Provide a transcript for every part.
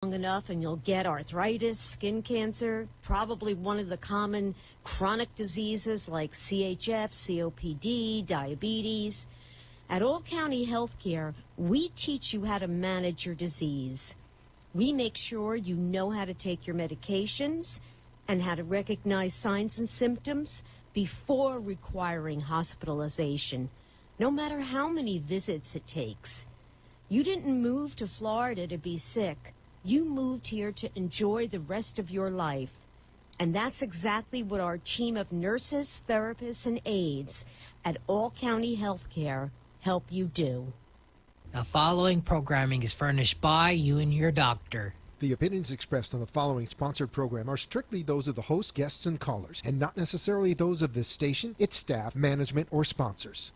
long enough and you'll get arthritis, skin cancer, probably one of the common chronic diseases like CHF, COPD, diabetes. At All County Healthcare, we teach you how to manage your disease. We make sure you know how to take your medications and how to recognize signs and symptoms before requiring hospitalization, no matter how many visits it takes. You didn't move to Florida to be sick. You moved here to enjoy the rest of your life. And that's exactly what our team of nurses, therapists, and aides at All County Healthcare help you do. The following programming is furnished by you and your doctor. The opinions expressed on the following sponsored program are strictly those of the host, guests, and callers, and not necessarily those of this station, its staff, management, or sponsors.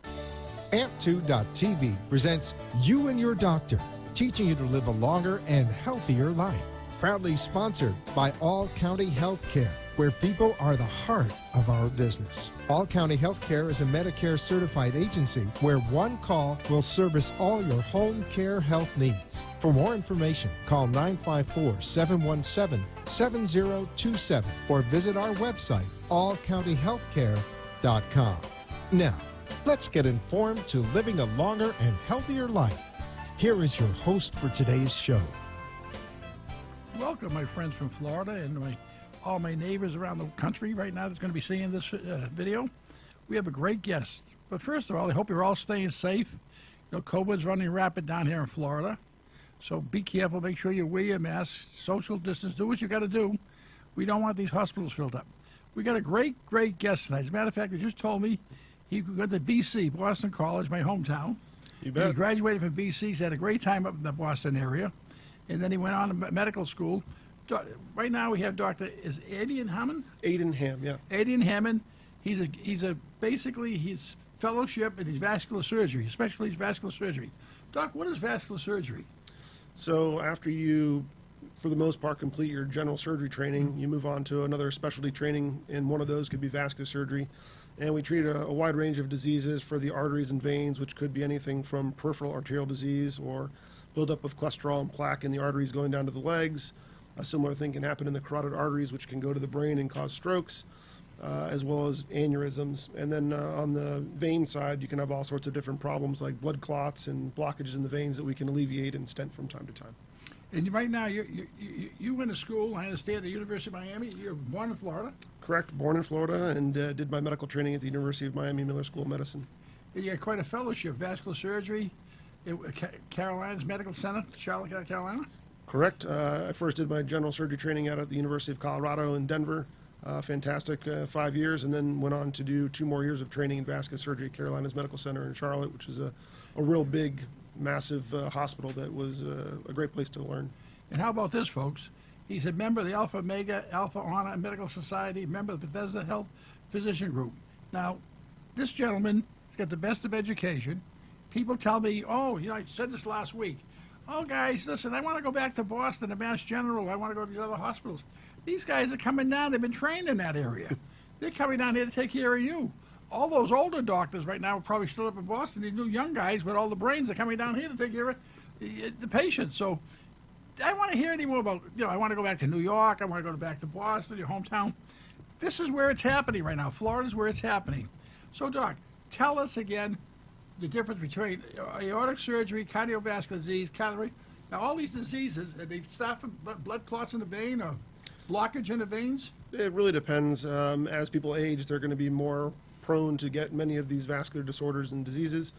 Amp2.tv presents You and Your Doctor, teaching you to live a longer and healthier life. Proudly sponsored by All County Healthcare, where people are the heart of our business. All County Healthcare is a Medicare certified agency where one call will service all your home care health needs. For more information, call 954-717-7027 or visit our website, allcountyhealthcare.com. Now, let's get informed to living a longer and healthier life. Here is your host for today's show. Welcome, my friends from Florida and all my neighbors around the country right now that's going to be seeing this video. We have a great guest. But first of all, I hope you're all staying safe. You know, COVID's running rapid down here in Florida. So be careful. Make sure you wear your mask, social distance. Do what you got to do. We don't want these hospitals filled up. We got a great guest tonight. As a matter of fact, he just told me he went to BC, Boston College, my hometown. You bet. He graduated from BC. He's had a great time up in the Boston area. And then he went on to medical school. Right now we have Dr. is Aidan Hammond? Aidan Ham, yeah. Aidan Hammond. He's basically his fellowship in his vascular surgery, especially his vascular surgery. Doc, what is vascular surgery? So after you, for the most part, complete your general surgery training, you move on to another specialty training, and one of those could be vascular surgery. And we treat a wide range of diseases for the arteries and veins, which could be anything from peripheral arterial disease or buildup of cholesterol and plaque in the arteries going down to the legs. A similar thing can happen in the carotid arteries, which can go to the brain and cause strokes, as well as aneurysms. And then on the vein side, you can have all sorts of different problems like blood clots and blockages in the veins that we can alleviate and stent from time to time. And right now, you went to school, I understand, at the University of Miami. You're born in Florida? Correct, born in Florida, and did my medical training at the University of Miami Miller School of Medicine. And you had quite a fellowship, vascular surgery at Carolinas Medical Center, Charlotte, Carolina? Correct. I first did my general surgery training out at the University of Colorado in Denver. Fantastic 5 years, and then went on to do 2 more years of training in vascular surgery at Carolinas Medical Center in Charlotte, which is a real big, massive hospital that was a great place to learn. And how about this, folks? He's a member of the Alpha Omega Alpha Honor Medical Society, member of the Bethesda Health Physician Group. Now, this gentleman has got the best of education. People tell me, oh, you know, I said this last week. Oh, guys, listen, I want to go back to Boston, to Mass General. I want to go to these other hospitals. These guys are coming down. They've been trained in that area. They're coming down here to take care of you. All those older doctors right now are probably still up in Boston. These new young guys with all the brains are coming down here to take care of the patients. So I want to hear any more about, you know, I want to go back to New York. I want to go back to Boston, your hometown. This is where it's happening right now. Florida's where it's happening. So, Doc, tell us again the difference between aortic surgery, cardiovascular disease, coronary. Now, all these diseases, they start from blood clots in the vein or blockage in the veins? It really depends. As people age, they're going to be more prone to get many of these vascular disorders and diseases.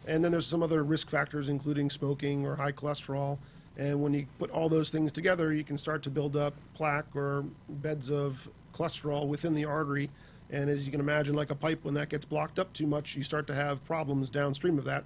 And then there's some other risk factors, including smoking or high cholesterol. And when you put all those things together, you can start to build up plaque or beds of cholesterol within the artery. And as you can imagine, like a pipe, when that gets blocked up too much, you start to have problems downstream of that.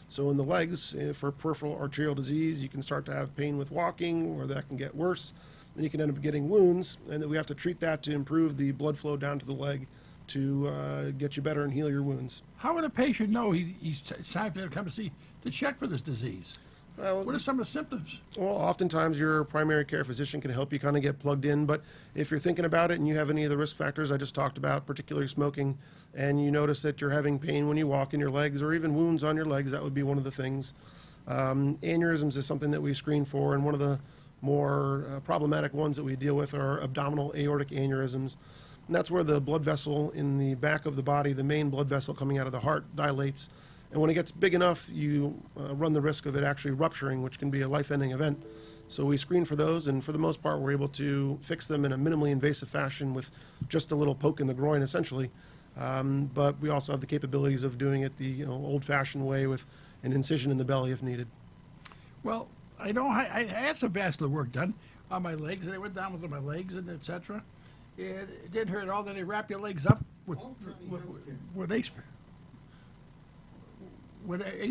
So in the legs, for peripheral arterial disease, you can start to have pain with walking, or that can get worse. Then you can end up getting wounds, and then we have to treat that to improve the blood flow down to the leg to get you better and heal your wounds. How would a patient know it's time for him to come to check for this disease? What are some of the symptoms? Well, oftentimes your primary care physician can help you kind of get plugged in, but if you're thinking about it and you have any of the risk factors I just talked about, particularly smoking, and you notice that you're having pain when you walk in your legs or even wounds on your legs, that would be one of the things. Aneurysms is something that we screen for, and one of the more problematic ones that we deal with are abdominal aortic aneurysms. And that's where the blood vessel in the back of the body, the main blood vessel coming out of the heart, dilates. And when it gets big enough, you run the risk of it actually rupturing, which can be a life-ending event. So we screen for those, and for the most part, we're able to fix them in a minimally invasive fashion with just a little poke in the groin, essentially. But we also have the capabilities of doing it the old-fashioned way with an incision in the belly if needed. Well, I know I had some vascular work done on my legs, and I went down with my legs and etc. It didn't hurt at all. Then they wrap your legs up with ace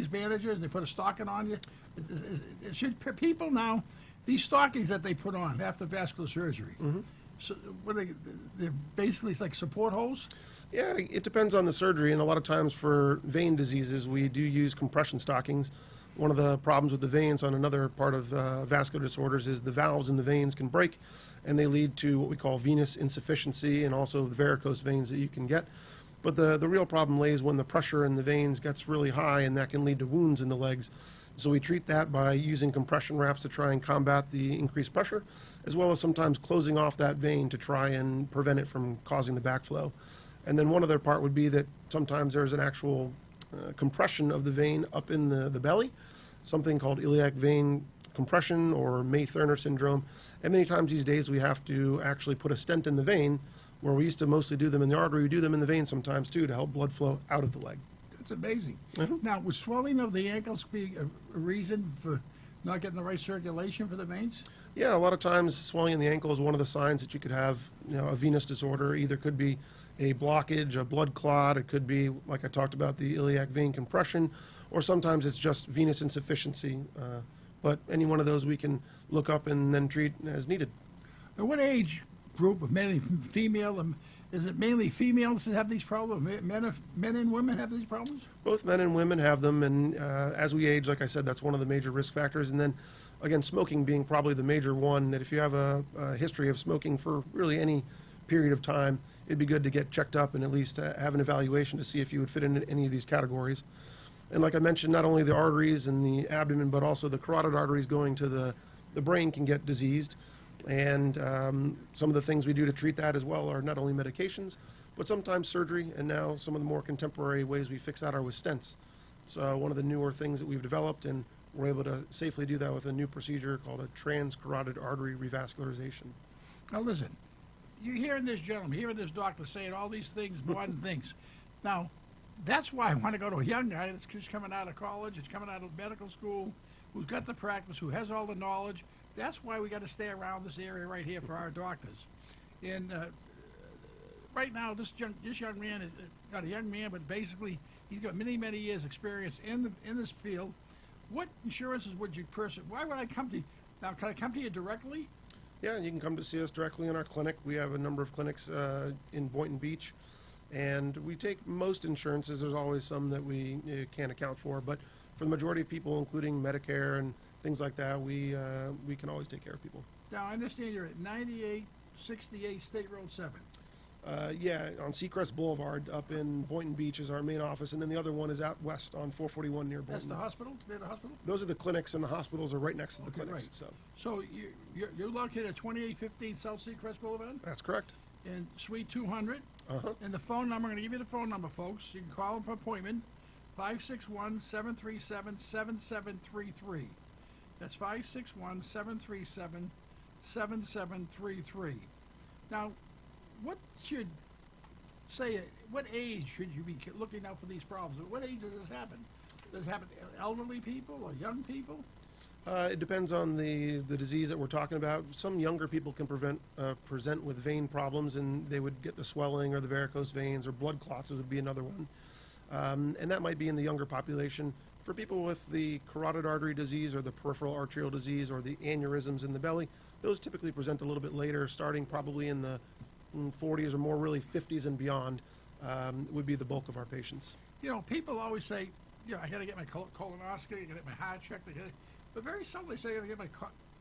bandages, and they put a stocking on you. It should people now, these stockings that they put on after vascular surgery. So they're basically like support hose. Yeah, it depends on the surgery, and a lot of times for vein diseases, we do use compression stockings. One of the problems with the veins on another part of vascular disorders is the valves in the veins can break, and they lead to what we call venous insufficiency and also the varicose veins that you can get. But the real problem lays when the pressure in the veins gets really high, and that can lead to wounds in the legs. So we treat that by using compression wraps to try and combat the increased pressure, as well as sometimes closing off that vein to try and prevent it from causing the backflow. And then one other part would be that sometimes there's an actual compression of the vein up in the belly, something called iliac vein compression or May-Thurner syndrome. And many times these days we have to actually put a stent in the vein, where we used to mostly do them in the artery. We do them in the vein sometimes too to help blood flow out of the leg. That's amazing. Now, would swelling of the ankles be a reason for not getting the right circulation for the veins? Yeah, a lot of times swelling in the ankle is one of the signs that you could have, a venous disorder. Either could be a blockage, a blood clot. It could be, like I talked about, the iliac vein compression, or sometimes it's just venous insufficiency. But any one of those we can look up and then treat as needed. At what age group of mainly female? Is it mainly females that have these problems? Men and women have these problems? Both men and women have them, and as we age, like I said, that's one of the major risk factors. And then, again, smoking being probably the major one, that if you have a history of smoking for really any period of time, it'd be good to get checked up and at least have an evaluation to see if you would fit into any of these categories. And like I mentioned, not only the arteries and the abdomen, but also the carotid arteries going to the brain can get diseased. And some of the things we do to treat that as well are not only medications, but sometimes surgery, and now some of the more contemporary ways we fix that are with stents. So one of the newer things that we've developed, and we're able to safely do that with a new procedure called a transcarotid artery revascularization. Now listen, you're hearing this gentleman, hearing this doctor saying all these things, modern things. Now, that's why I want to go to a young guy that's just coming out of college, it's coming out of medical school, who's got the practice, who has all the knowledge. That's why we got to stay around this area right here for our doctors. And right now, this young man is not a young man, but basically he's got many years experience in this field. What insurances would you why would I come to you? Now, can I come to you directly? Yeah, you can come to see us directly in our clinic. We have a number of clinics in Boynton Beach, and we take most insurances. There's always some that we can't account for, but for the majority of people, including Medicare and things like that, we can always take care of people. Now, I understand you're at 9868 State Road 7. Yeah, on Seacrest Boulevard up in Boynton Beach is our main office, and then the other one is out west on 441 near Boynton. That's the hospital? Near the hospital? Those are the clinics, and the hospitals are right next to the Okay, clinics. right. So You're located at 2815 South Seacrest Boulevard that's correct. in Suite 200. Uh-huh. And the phone number, I'm going to give you the phone number, folks. You can call them for appointment, 561-737-7733. That's 561-737-7733. Now, what age should you be looking out for these problems? At what age does this happen? Does it happen to elderly people or young people? It depends on the disease that we're talking about. Some younger people can present with vein problems, and they would get the swelling or the varicose veins or blood clots would be another one. And that might be in the younger population. For people with the carotid artery disease or the peripheral arterial disease or the aneurysms in the belly, those typically present a little bit later, starting probably in the 40s or more, really 50s and beyond, would be the bulk of our patients. You know, people always say, I got to get my colonoscopy, I got to get my heart checked, but very seldom they say I got to get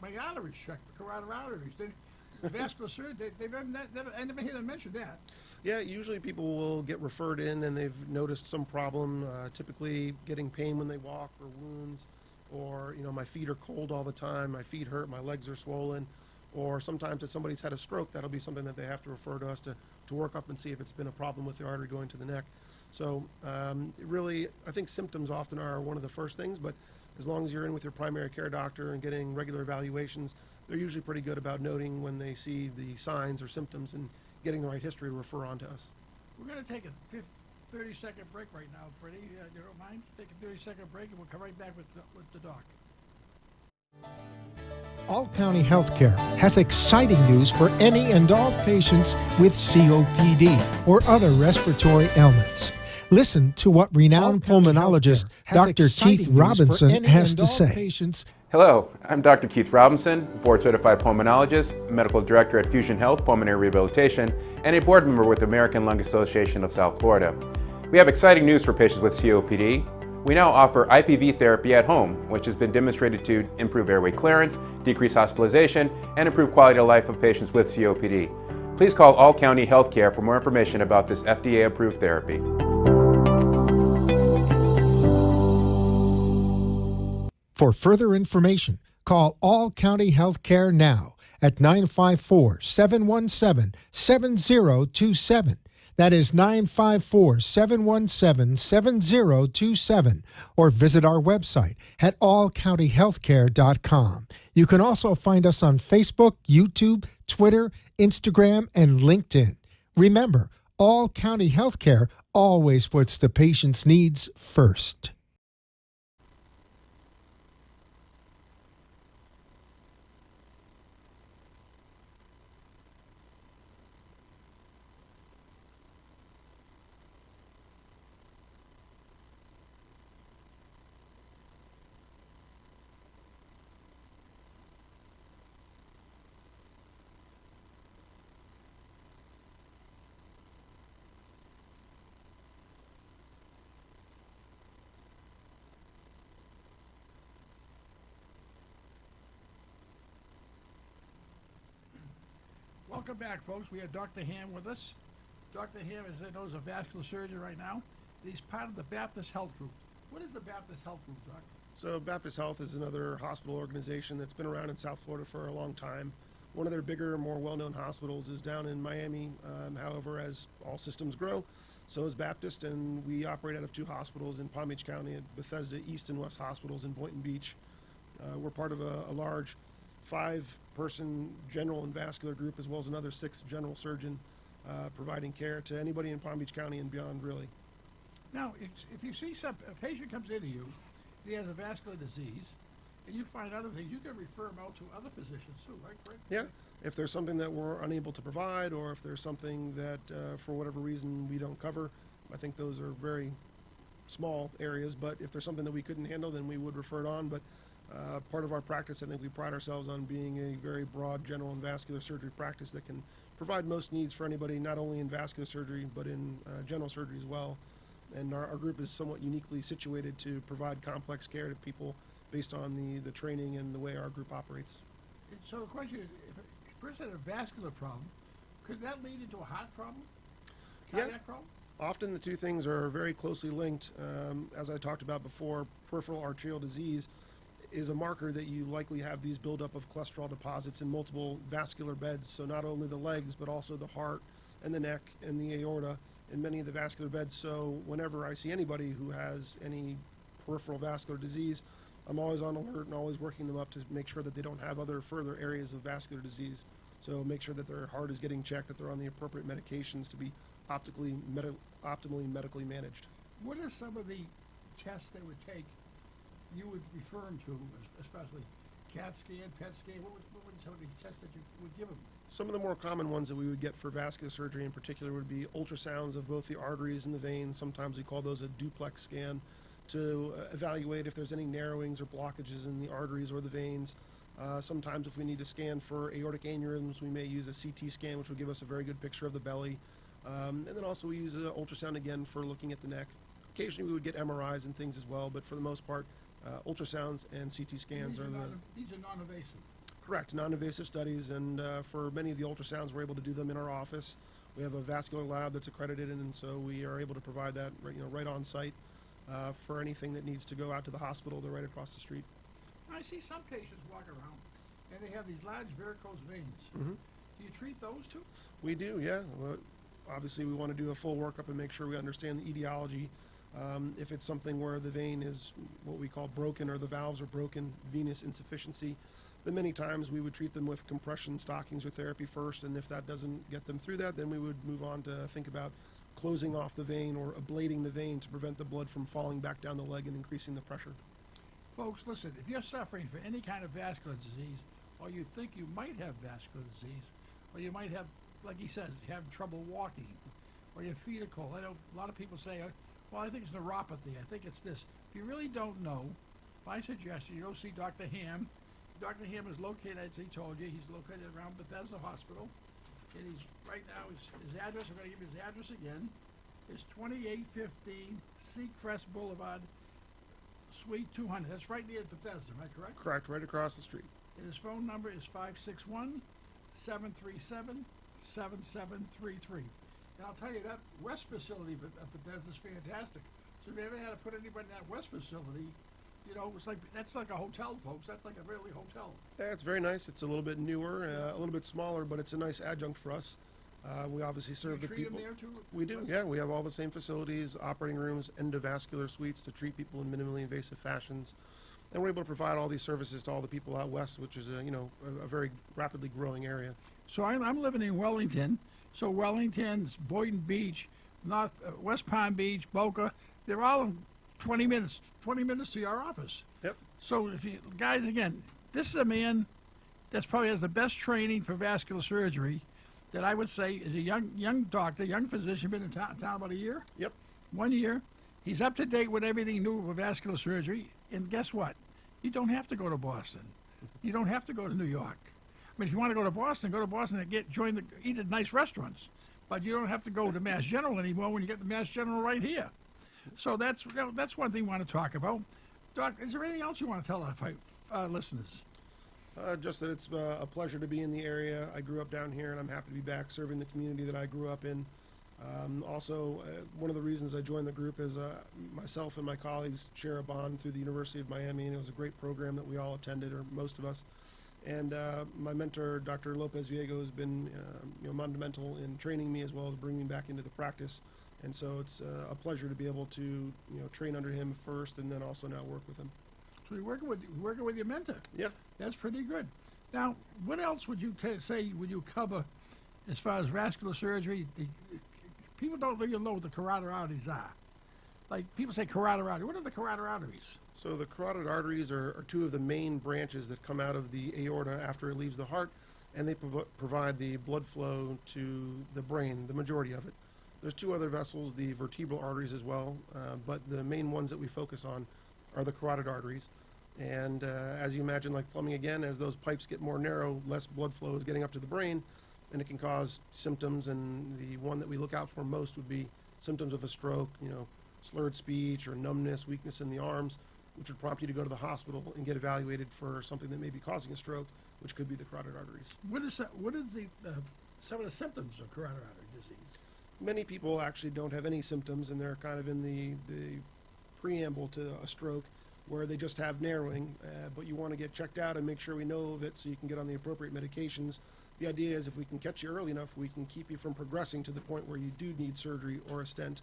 my arteries checked, the carotid arteries. Vascular surgery, I never hear them mention that. Yeah, usually people will get referred in and they've noticed some problem, typically getting pain when they walk or wounds. or my feet are cold all the time, my feet hurt, my legs are swollen, or sometimes if somebody's had a stroke, that'll be something that they have to refer to us to work up and see if it's been a problem with the artery going to the neck. So really, I think symptoms often are one of the first things, but as long as you're in with your primary care doctor and getting regular evaluations, they're usually pretty good about noting when they see the signs or symptoms and getting the right history to refer on to us. We're going to take a 30-second break right now, Freddie. You don't mind? Take a 30-second break, and we'll come right back with the doc. All County Healthcare has exciting news for any and all patients with COPD or other respiratory ailments. Listen to what renowned pulmonologist Dr. Keith Robinson has to say. Hello, I'm Dr. Keith Robinson, board-certified pulmonologist, medical director at Fusion Health Pulmonary Rehabilitation, and a board member with the American Lung Association of South Florida. We have exciting news for patients with COPD. We now offer IPV therapy at home, which has been demonstrated to improve airway clearance, decrease hospitalization, and improve quality of life of patients with COPD. Please call All County Healthcare for more information about this FDA-approved therapy. For further information, call All County Healthcare now at 954-717-7027. That is 954-717-7027. Or visit our website at allcountyhealthcare.com. You can also find us on Facebook, YouTube, Twitter, Instagram, and LinkedIn. Remember, All County Healthcare always puts the patient's needs first. Welcome back, folks. We have Dr. Ham with us. Dr. Ham is a vascular surgeon right now. He's part of the Baptist Health Group. What is the Baptist Health Group, Doc? So Baptist Health is another hospital organization that's been around in South Florida for a long time. One of their bigger, more well-known hospitals is down in Miami. However, as all systems grow, so is Baptist, and we operate out of two hospitals in Palm Beach County, at Bethesda East and West Hospitals in Boynton Beach. We're part of a large 5-person general and vascular group, as well as another 6 general surgeon providing care to anybody in Palm Beach County and beyond, really. Now, if you see a patient comes into you, he has a vascular disease, and you find other things, you can refer him out to other physicians too, right, Fred? Yeah. If there's something that we're unable to provide, or if there's something that for whatever reason we don't cover, I think those are very small areas, but if there's something that we couldn't handle, then we would refer it on. But part of our practice, I think we pride ourselves on being a very broad general and vascular surgery practice that can provide most needs for anybody, not only in vascular surgery, but in general surgery as well. And our group is somewhat uniquely situated to provide complex care to people based on the training and the way our group operates. So the question is, if a person has a vascular problem, could that lead into a heart problem? Cardiac problem? Often the two things are very closely linked. As I talked about before, peripheral arterial disease is a marker that you likely have these buildup of cholesterol deposits in multiple vascular beds. So not only the legs, but also the heart and the neck and the aorta and many of the vascular beds. So whenever I see anybody who has any peripheral vascular disease, I'm always on alert and always working them up to make sure that they don't have other further areas of vascular disease. So make sure that their heart is getting checked, that they're on the appropriate medications to be optimally medically managed. What are some of the tests they would take, you would refer them to, especially CAT scan, PET scan? What would some of the tests that you would give them? Some of the more common ones that we would get for vascular surgery in particular would be ultrasounds of both the arteries and the veins. Sometimes we call those a duplex scan, to evaluate if there's any narrowings or blockages in the arteries or the veins. Sometimes if we need to scan for aortic aneurysms, we may use a CT scan, which will give us a very good picture of the belly. And then also we use an ultrasound again for looking at the neck. Occasionally we would get MRIs and things as well, but for the most part, ultrasounds and CT scans These are these are non-invasive. correct, non-invasive studies, and for many of the ultrasounds, we're able to do them in our office. We have a vascular lab that's accredited, and so we are able to provide that right on site. For anything that needs to go out to the hospital, they're right across the street. I see some patients walk around, and they have these large varicose veins. Mhm. Do you treat those too? We do, yeah. Well, obviously, we want to do a full workup and make sure we understand the etiology. If it's something where the vein is what we call broken or the valves are broken, venous insufficiency, then many times we would treat them with compression stockings or therapy first, and if that doesn't get them through that, then we would move on to think about closing off the vein or ablating the vein to prevent the blood from falling back down the leg and increasing the pressure. Folks, listen, if you're suffering from any kind of vascular disease, or you think you might have vascular disease, or you might have, like he says, you have trouble walking, or your feet are cold. I know a lot of people say, well, I think it's neuropathy. I think it's this. If you really don't know, my suggestion, you go see Dr. Ham. Dr. Ham is located, as he told you, he's located around Bethesda Hospital. And he's, right now, his address, I'm going to give you his address again, is 2815 Seacrest Boulevard, Suite 200. That's right near Bethesda, am I correct? Correct, right across the street. And his phone number is 561-737-7733. And I'll tell you, that west facility of Bethesda is fantastic. So if you ever had to put anybody in that west facility, you know, it's like, that's like a hotel, folks. That's like a really hotel. Yeah, it's very nice. It's a little bit newer, a little bit smaller, but it's a nice adjunct for us. We obviously serve the You treat people. them there too? We do, yeah. We have all the same facilities, operating rooms, endovascular suites to treat people in minimally invasive fashions. And we're able to provide all these services to all the people out west, which is a very rapidly growing area. So I'm living in Wellington. So Wellington, Boynton Beach, West Palm Beach, Boca, they're all 20 minutes to your office. Yep. So if you guys, again, this is a man that's probably has the best training for vascular surgery that I would say is a young doctor, young physician, been in town about a year. Yep. 1 year. He's up to date with everything new with vascular surgery. And guess what? You don't have to go to Boston. You don't have to go to New York. I mean, if you want to go to Boston and eat at nice restaurants. But you don't have to go to Mass General anymore when you get the Mass General right here. So that's one thing we want to talk about. Doc, is there anything else you want to tell our listeners? Just that it's a pleasure to be in the area. I grew up down here, and I'm happy to be back serving the community that I grew up in. Also, one of the reasons I joined the group is myself and my colleagues share a bond through the University of Miami, and it was a great program that we all attended, or most of us. And my mentor, Dr. Lopez Viego, has been monumental in training me as well as bringing me back into the practice. And so it's a pleasure to be able to train under him first, and then also now work with him. So you're working with your mentor. Yeah. That's pretty good. Now, what else would you would you cover as far as vascular surgery? People don't really know what the carotid arteries are. Like, people say carotid artery. What are the carotid arteries? So the carotid arteries are two of the main branches that come out of the aorta after it leaves the heart, and they provide the blood flow to the brain, the majority of it. There's two other vessels, the vertebral arteries as well, but the main ones that we focus on are the carotid arteries. And as you imagine, like plumbing again, as those pipes get more narrow, less blood flow is getting up to the brain, and it can cause symptoms. And the one that we look out for most would be symptoms of a stroke, slurred speech or numbness, weakness in the arms, which would prompt you to go to the hospital and get evaluated for something that may be causing a stroke, which could be the carotid arteries. What is some of the symptoms of carotid artery disease? Many people actually don't have any symptoms, and they're kind of in the preamble to a stroke, where they just have narrowing, but you want to get checked out and make sure we know of it so you can get on the appropriate medications. The idea is if we can catch you early enough, we can keep you from progressing to the point where you do need surgery or a stent.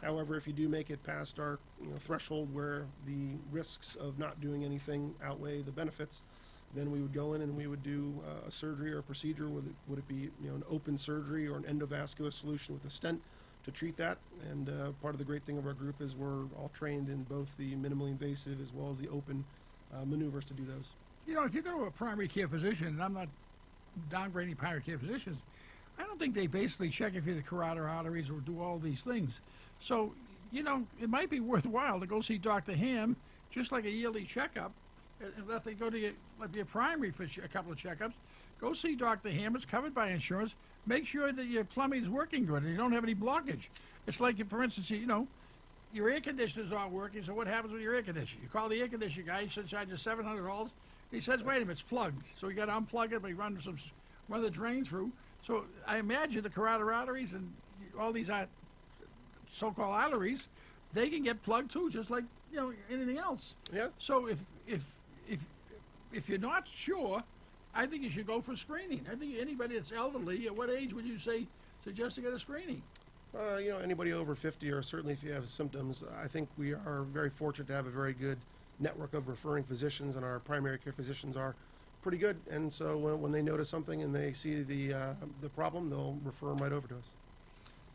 However, if you do make it past our threshold where the risks of not doing anything outweigh the benefits, then we would go in and we would do a surgery or a procedure. Would it be an open surgery or an endovascular solution with a stent to treat that? And part of the great thing of our group is we're all trained in both the minimally invasive as well as the open maneuvers to do those. If you go to a primary care physician, and I'm not downgrading primary care physicians, I don't think they basically check if you have the carotid arteries or do all these things. So, it might be worthwhile to go see Dr. Ham, just like a yearly checkup, and let they go to your primary for a couple of checkups. Go see Dr. Ham. It's covered by insurance. Make sure that your plumbing is working good and you don't have any blockage. It's like, for instance, your air conditioner's all working, so what happens with your air conditioner? You call the air conditioner guy, he says charge you $700. He says, wait a minute, it's plugged. So you got to unplug it, but you run the drain through. So I imagine the carotid arteries and all these so-called arteries, they can get plugged too, just like anything else. Yeah. So if if you're not sure, I think you should go for screening. I think anybody that's elderly, at what age would you suggest to get a screening? Anybody over 50, or certainly if you have symptoms, I think we are very fortunate to have a very good network of referring physicians, and our primary care physicians are pretty good. And so when they notice something and they see the problem, they'll refer them right over to us.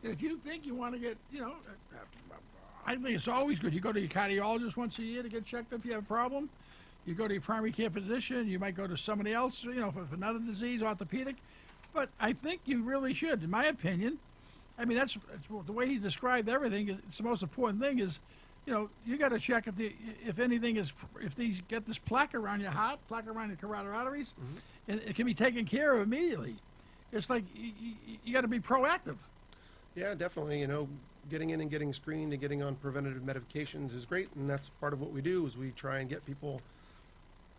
And if you think you want to get, I think it's always good. You go to your cardiologist once a year to get checked if you have a problem. You go to your primary care physician. You might go to somebody else, for another disease, orthopedic. But I think you really should, in my opinion. I mean, that's the way he described everything. It's the most important thing is, you got to check if these get this plaque around your heart, plaque around your carotid arteries, and it can be taken care of immediately. It's like you got to be proactive. Yeah, definitely. Getting in and getting screened and getting on preventative medications is great, and that's part of what we do. Is we try and get people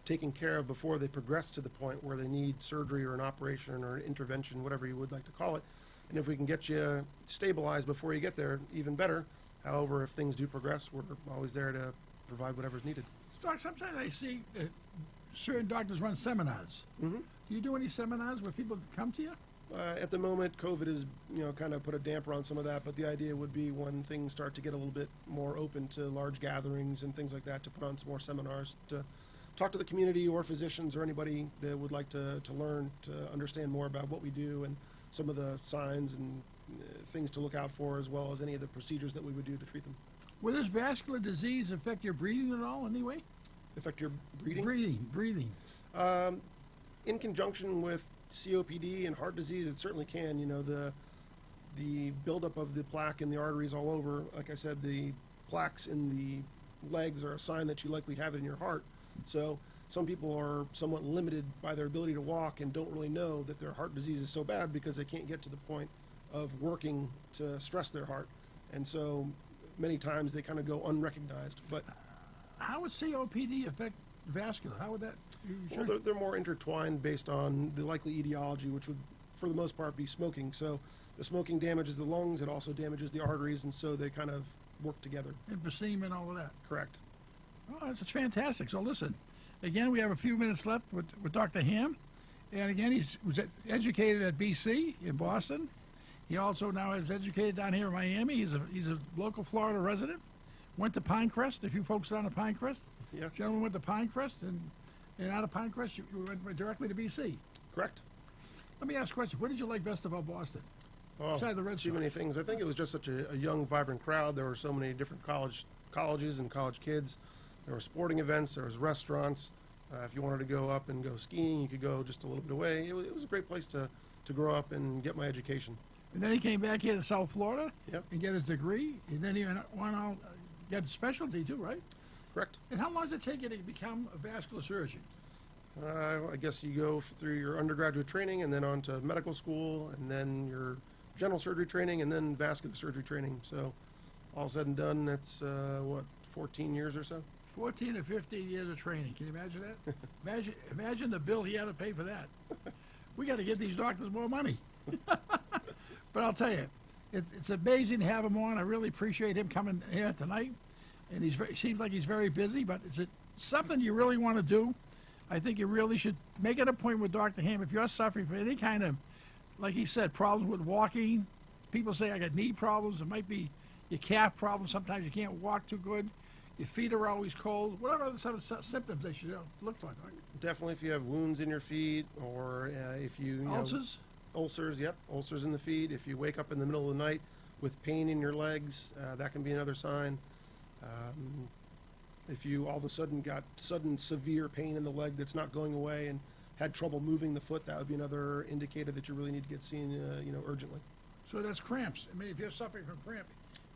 taken care of before they progress to the point where they need surgery or an operation or an intervention, whatever you would like to call it. And if we can get you stabilized before you get there, even better. However, if things do progress, we're always there to provide whatever's needed. Doc, sometimes I see certain doctors run seminars. Mm-hmm. Do you do any seminars where people come to you? At the moment, COVID has, kind of put a damper on some of that, but the idea would be when things start to get a little bit more open to large gatherings and things like that, to put on some more seminars, to talk to the community or physicians or anybody that would like to learn, to understand more about what we do and some of the signs and things to look out for, as well as any of the procedures that we would do to treat them. Will this vascular disease affect your breathing at all anyway? Affect your breathing? Breathing. In conjunction with COPD and heart disease, it certainly can. The buildup of the plaque in the arteries all over, like I said, the plaques in the legs are a sign that you likely have it in your heart. So some people are somewhat limited by their ability to walk and don't really know that their heart disease is so bad because they can't get to the point of working to stress their heart. And so many times they kind of go unrecognized. But how would COPD affect vascular? How would that? Well, they're more intertwined based on the likely etiology, which would, for the most part, be smoking. So the smoking damages the lungs, it also damages the arteries, and so they kind of work together. Emphysema and all of that. Correct. Oh, that's fantastic. So listen, again, we have a few minutes left with Dr. Ham. And again, he was educated at BC in Boston. He also now is educated down here in Miami. He's a local Florida resident. Went to Pinecrest. If you folks down at Pinecrest, Yeah. gentleman went to Pinecrest, and out of Pinecrest, you went directly to BC. Correct. Let me ask a question. What did you like best about Boston? Oh, Besides the Red too Sox. many things. I think it was just such a young, vibrant crowd. There were so many different colleges and college kids. There were sporting events. There was restaurants. If you wanted to go up and go skiing, you could go just a little bit away. It was a great place to grow up and get my education. And then he came back here to South Florida Yep. and get his degree. And then he went on get a specialty too, right? Correct. And how long does it take you to become a vascular surgeon? I guess you go through your undergraduate training and then on to medical school and then your general surgery training and then vascular surgery training. So all said and done, that's 14 years or so? 14 or 15 years of training. Can you imagine that? Imagine the bill he had to pay for that. We got to give these doctors more money. But I'll tell you, it's amazing to have him on. I really appreciate him coming here tonight. And he seems like he's very busy, but is it something you really want to do? I think you really should make an appointment with Dr. Ham. If you're suffering from any kind of, like he said, problems with walking, people say I got knee problems. It might be your calf problems. Sometimes you can't walk too good. Your feet are always cold. Whatever other symptoms they should look for. Definitely if you have wounds in your feet or if you Ulcers? Ulcers, yep. Ulcers in the feet. If you wake up in the middle of the night with pain in your legs, that can be another sign. If you all of a sudden got severe pain in the leg that's not going away and had trouble moving the foot, that would be another indicator that you really need to get seen, urgently. So that's cramps. I mean, if you're suffering from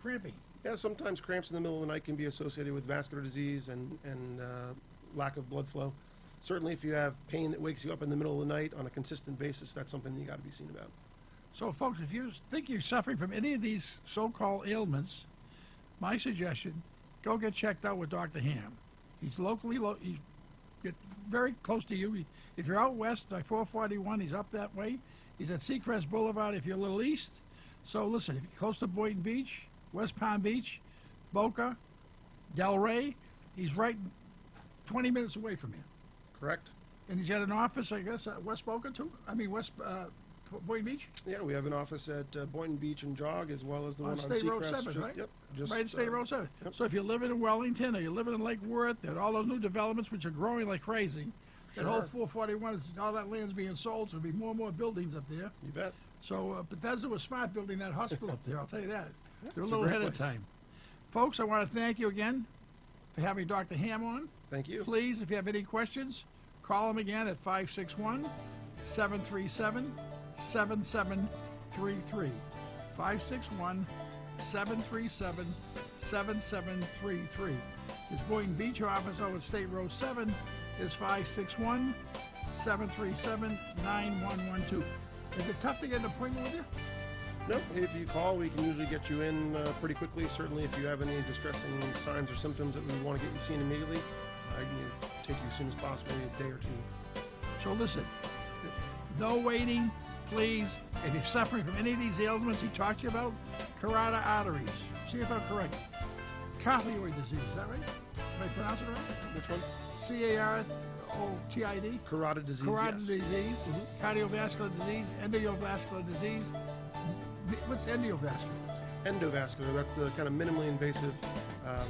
cramping. Yeah, sometimes cramps in the middle of the night can be associated with vascular disease and lack of blood flow. Certainly, if you have pain that wakes you up in the middle of the night on a consistent basis, that's something you got to be seen about. So, folks, if you think you're suffering from any of these so-called ailments, my suggestion, go get checked out with Dr. Ham. He's locally, he's very close to you. If you're out west, by 441, he's up that way. He's at Seacrest Boulevard if you're a little east. So, listen, if you're close to Boynton Beach, West Palm Beach, Boca, Delray, he's right 20 minutes away from you. Correct. And he's got an office, I guess, at West Boca too? I mean, Boynton Beach? Yeah, we have an office at Boynton Beach and Jog, as well as the one on State Road Seacrest. 7, right? Yep. Just, Right at State Road 7. yep. So if you're living in Wellington or you're living in Lake Worth, and all those new developments which are growing like crazy, that whole Sure. 441, all that land's being sold, so there'll be more and more buildings up there. You bet. So Bethesda was smart building that hospital up there, I'll tell you that. They're a it's a little great ahead of place. time. Folks, I want to thank you again for having Dr. Ham on. Thank you. Please, if you have any questions, call him again at 561-737-7733. 561-737-7733. His Boynton Beach office over at State Road 7 is 561-737-9112. Is it tough to get an appointment with you? No, if you call, we can usually get you in pretty quickly. Certainly, if you have any distressing signs or symptoms that we want to get you seen immediately, I can take you as soon as possible, maybe a day or two. So listen, no waiting, please. If you're suffering from any of these ailments he talked to you about, carotid arteries. See if I'm correct. Carotid disease, is that right? Did I pronounce it right? Which one? C-A-R-O-T-I-D? Carotid disease, Carotid yes. disease, cardiovascular disease, endovascular disease. What's endovascular? Endovascular, that's the kind of minimally invasive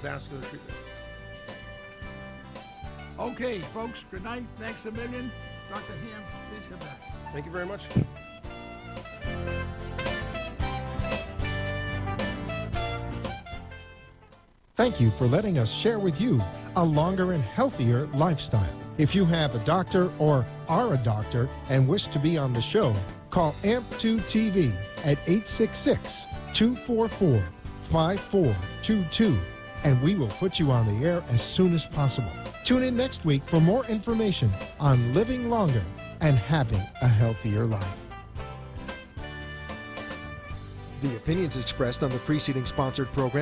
vascular treatments. Okay, folks, good night. Thanks a million. Dr. Ham, please come back. Thank you very much. Thank you for letting us share with you a longer and healthier lifestyle. If you have a doctor or are a doctor and wish to be on the show, call AMP2 TV at 866-244-5422, and we will put you on the air as soon as possible. Tune in next week for more information on living longer and having a healthier life. The opinions expressed on the preceding sponsored program